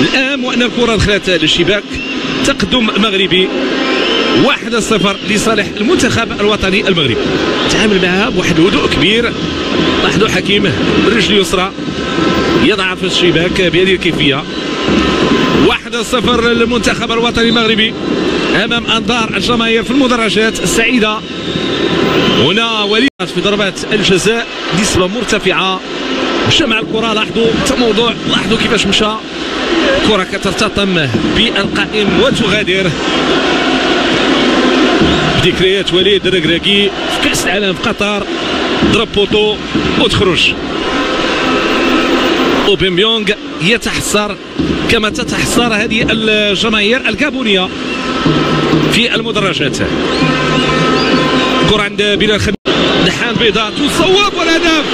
الآن وأن الكرة دخلت للشباك. تقدم مغربي 1-0 لصالح المنتخب الوطني المغربي. تعامل معها بواحد الهدوء كبير. لاحظوا حكيم بالرجل اليسرى يضع في الشباك بهذه الكيفية. 1-0 للمنتخب الوطني المغربي امام انظار الجماهير في المدرجات السعيده. هنا وليد في ضربات الجزاء نسبه مرتفعه. مشى مع الكره. لاحظوا التموضع. لاحظوا كيفاش مشى. الكره كترتطم بالقائم وتغادر. ذكريات وليد الركراكي في كاس العالم في قطر. ضرب بوطو وتخرج. اوباميونغ يتحسر كما تتحسر هذه الجماهير الكابونيه في المدرجات. كرة عند بلال خميس. دحان بيضاء تصوب والهدف.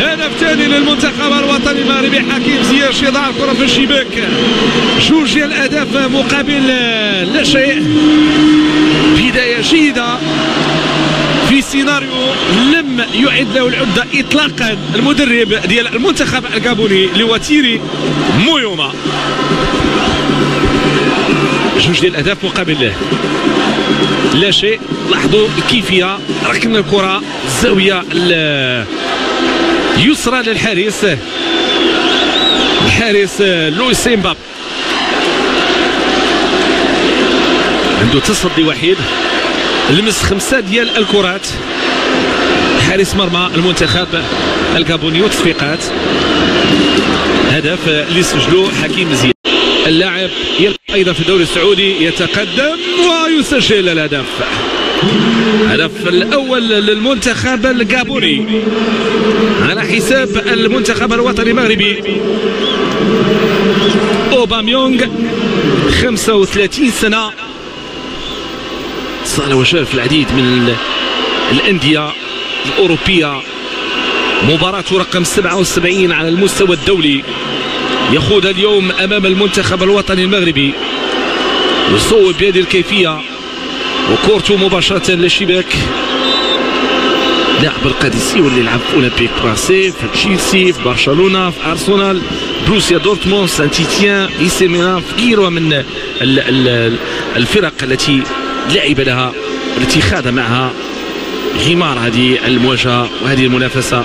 هدف ثاني للمنتخب الوطني المغربي. حكيم زياش يضع الكرة في الشباك. جوج ديال الاهداف مقابل لا شيء. بداية جيدة في سيناريو لم يعد له العدة اطلاقا المدرب ديال المنتخب الكابوني اللي هو تيري مويوما. جوج ديال الاهداف مقابل لا شيء. لاحظوا الكيفية. ركن الكرة الزاوية اليسرى للحارس. الحارس لويس سيمباب عنده تصدي وحيد. لمس 5 ديال الكرات. حارس مرمى المنتخب الكابوني وتصفيقات. هدف اللي سجلوه حكيم زياش. اللاعب يلعب ايضا في الدوري السعودي يتقدم ويسجل الهدف. الهدف الاول للمنتخب الكابوني على حساب المنتخب الوطني المغربي. اوباميونغ 35 سنه. صار وشاف العديد من الانديه الاوروبيه. مباراته رقم 77 على المستوى الدولي. يخوض اليوم امام المنتخب الوطني المغربي. يصوب بهذه الكيفيه وكورته مباشره للشباك. لاعب القادسي واللي لعب في اولمبيك مارسي، في تشيلسي، في برشلونه، في ارسنال، بروسيا دورتموند، سان تيتيان، اي سي ميلان، في غيرها من الفرق التي لعب لها والتي خاض معها غمار هذه المواجهه وهذه المنافسه.